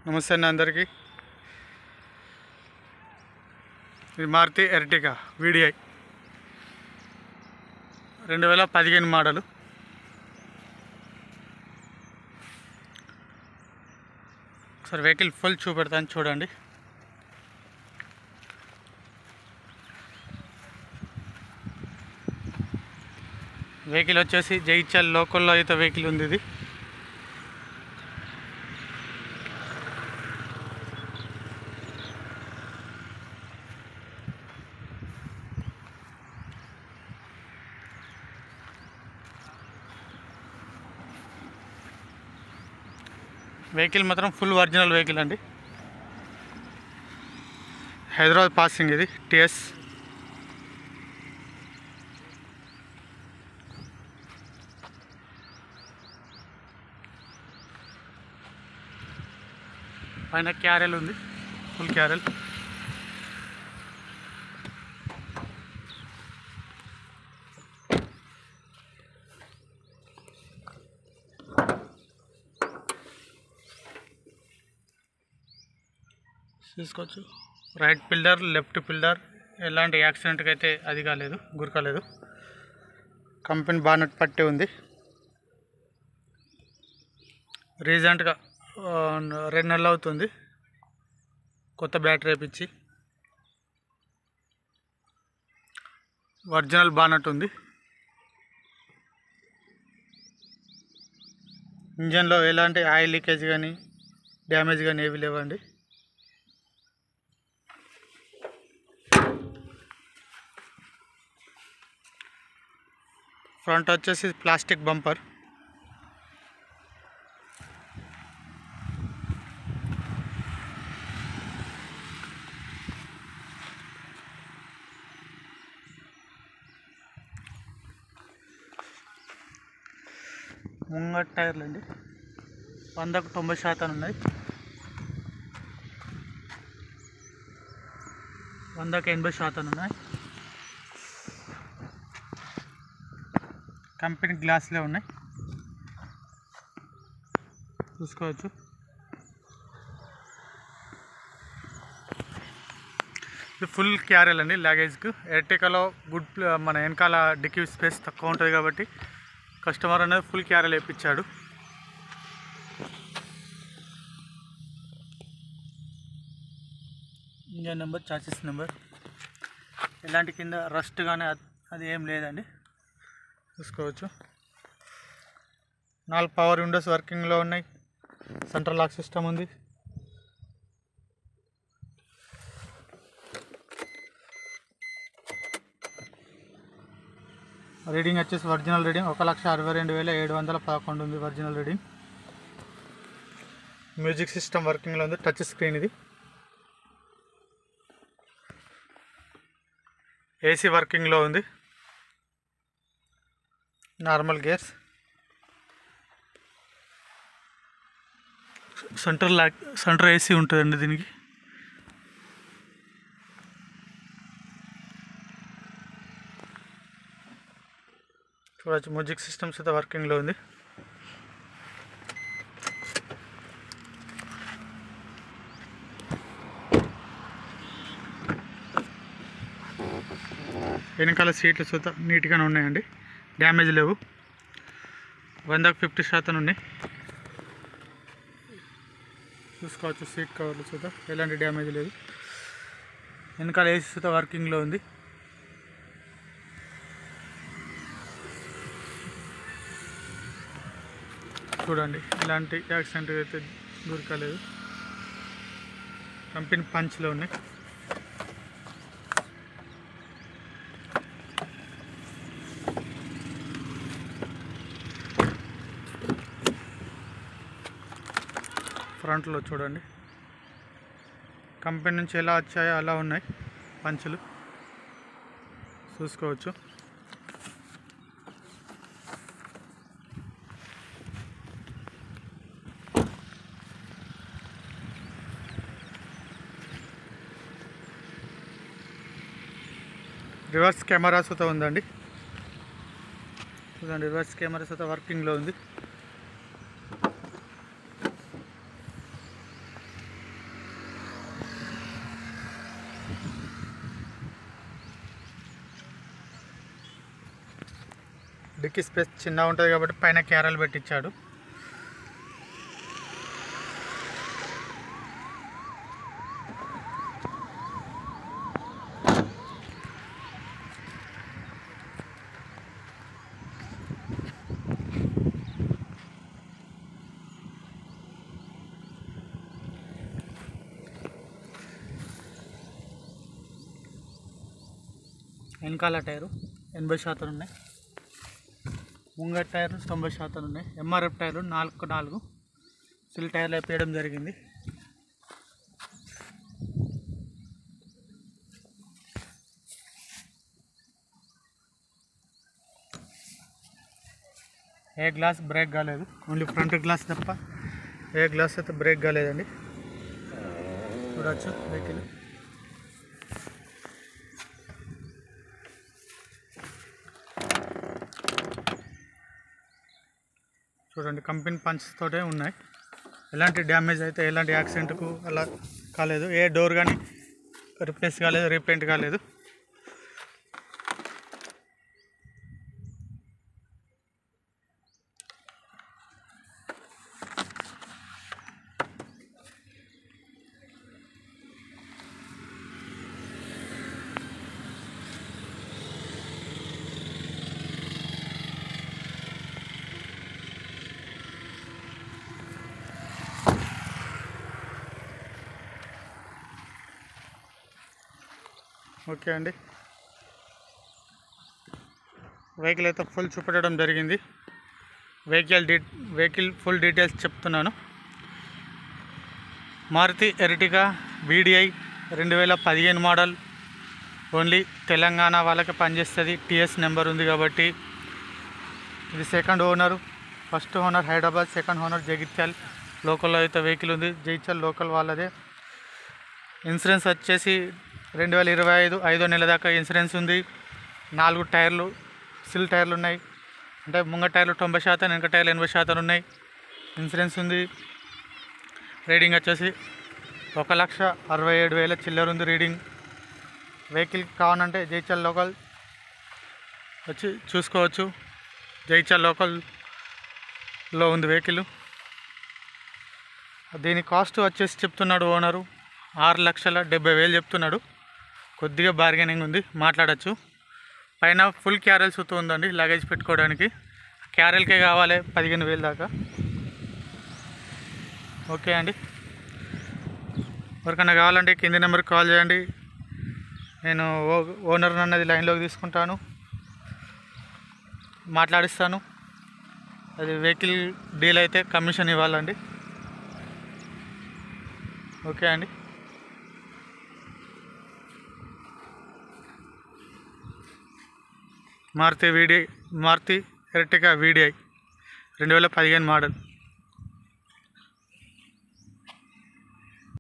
నమస్తే అండి అందరికీ. ఇది మారుతి ఎర్టిగా VDI 2015 మోడలు. ఒకసారి వెహికల్ ఫుల్ చూపెడతాను చూడండి. వెహికల్ వచ్చేసి జైత్యాల లోకల్లో అయితే వెహికల్ ఉంది. ఇది వెహికల్ మాత్రం ఫుల్ ఒరిజినల్ వెహికల్ అండి. హైదరాబాద్ పాసింగ్ ఇది TS. పైన క్యారెల్ ఉంది, ఫుల్ క్యారెల్. తీసుకోవచ్చు. రైట్ పిల్లర్, లెఫ్ట్ పిల్లర్, ఎలాంటి యాక్సిడెంట్కి అయితే అది కాలేదు, గురకలేదు. కంపెనీ బానట్ పట్టి ఉంది. రీసెంట్గా 2 నెలలు అవుతుంది కొత్త బ్యాటరీ వేయించి. ఒరిజినల్ బానట్ ఉంది. ఇంజన్లో ఎలాంటి ఆయిల్ లీకేజ్ కానీ డ్యామేజ్ కానీ ఏవి లేవండి. ఫ్రంట్ వచ్చేసి ప్లాస్టిక్ బంపర్. ముంగట్ టైర్లు అండి 100కు 90% ఉన్నాయి, 100కు 80% ఉన్నాయి. కంపెనీ గ్లాసులే ఉన్నాయి, చూసుకోవచ్చు. ఇది ఫుల్ క్యారెల్ అండి లగేజ్కి. ఎర్టికాలో మన వెనకాల డిక్కీ స్పేస్ తక్కువ ఉంటుంది కాబట్టి కస్టమర్ అనేది ఫుల్ క్యారెల్ వేయించాడు. ఇంజన్ నెంబర్, చాసిస్ నెంబర్, ఎలాంటి కింద రస్ట్ కానీ అది ఏం లేదండి, చూసుకోవచ్చు. 4 పవర్ విండోస్ వర్కింగ్లో ఉన్నాయి. సెంట్రల్ లాక్ సిస్టమ్ ఉంది. రీడింగ్ వచ్చేసి ఒరిజినల్ రీడింగ్ 1,62,711 ఉంది ఒరిజినల్ రీడింగ్. మ్యూజిక్ సిస్టమ్ వర్కింగ్లో ఉంది, టచ్ స్క్రీన్ ఇది. AC వర్కింగ్లో ఉంది, నార్మల్ గేర్స్. సెంటర్ AC ఉంటుందండి దీనికి. చూడవచ్చు మ్యూజిక్ సిస్టమ్స్ అయితే వర్కింగ్లో ఉంది. వెనకాల సీట్లు చూత నీట్గానే ఉన్నాయండి, డ్యామేజ్ లేవు. 100కు 50% ఉన్నాయి, చూసుకోవచ్చు. సీట్ కవర్లు చూత ఎలాంటి డ్యామేజ్ లేదు. వెనకాల AC చూత వర్కింగ్లో ఉంది. చూడండి ఇలాంటి యాక్సిడెంట్ అయితే దొరకలేదు. కంపెనీ పంచ్లో ఉన్నాయి. ఫ్రంట్లో చూడండి కంపెనీ నుంచి ఎలా వచ్చాయో అలా ఉన్నాయి పంచులు, చూసుకోవచ్చు. రివర్స్ కెమెరా సుత ఉందండి, చూడండి. రివర్స్ కెమెరా సుత వర్కింగ్లో ఉంది. డిక్కీ స్పేస్ చిన్నగా ఉంటుంది కాబట్టి పైన క్యారల్ పెట్టించాడు. వెనకాల టైరు 80% ఉన్నాయి, ముంగట టైర్లు 90% ఉన్నాయి. ఎంఆర్ఎఫ్ టైర్లు 4 సిల్ టైర్లు వేయడం జరిగింది. ఏ గ్లాస్ బ్రేక్ కాలేదు, ఓన్లీ ఫ్రంట్ గ్లాస్ తప్ప ఏ గ్లాస్ అయితే బ్రేక్ కాలేదండి. చూడవచ్చు వెహికల్. చూడండి కంపెనీ పంచ్ తోటే ఉన్నాయి. ఎలాంటి డ్యామేజ్ అయితే ఎలాంటి యాక్సిడెంట్కు అలా కాలేదు. ఏ డోర్ కానీ రిప్లేస్ కాలేదు, రీపెయింట్ కాలేదు. ఓకే అండి, వెహికల్ అయితే ఫుల్ చూపెట్టడం జరిగింది. వెహికల్ ఫుల్ డీటెయిల్స్ చెప్తున్నాను. మారుతి ఎర్టిగా VDI 2015 మోడల్. ఓన్లీ తెలంగాణ వాళ్ళకి పనిచేస్తుంది. TS నెంబర్ ఉంది కాబట్టి. ఇది second owner. First owner Hyderabad, second owner Jagtial. లోకల్లో అయితే వెహికల్ ఉంది, జగిత్యాల్ లోకల్ వాళ్ళదే. ఇన్సూరెన్స్ వచ్చేసి 2025 5వ నెల దాకా ఇన్సూరెన్స్ ఉంది. 4 టైర్లు సిల్ టైర్లు ఉన్నాయి, అంటే ముంగ టైర్లు 90%, వెనక టైర్లు 80% ఉన్నాయి. ఇన్సూరెన్స్ ఉంది. రీడింగ్ వచ్చేసి 1,67,000 చిల్లర ఉంది రీడింగ్. వెహికల్ కావాలంటే జగిత్యాల లోకల్ వచ్చి చూసుకోవచ్చు. జగిత్యాల లోకల్లో ఉంది వెహికల్. దీని కాస్ట్ వచ్చేసి చెప్తున్నాడు ఓనరు 6,70,000 చెప్తున్నాడు. కొద్దిగా బార్గెనింగ్ ఉంది, మాట్లాడచ్చు. పైన ఫుల్ క్యారెల్ సుత్తు ఉందండి లగేజ్ పెట్టుకోవడానికి. క్యారెల్కే కావాలి 15,000 దాకా. ఓకే అండి, ఎవరికైనా కావాలంటే కింది నెంబర్కి కాల్ చేయండి. నేను ఓనర్ అన్నది లైన్లోకి తీసుకుంటాను, మాట్లాడిస్తాను. అది వెహికల్ డీల్ అయితే కమిషన్ ఇవ్వాలండి. ఓకే అండి. Maruti Ertiga VDI 2015 model.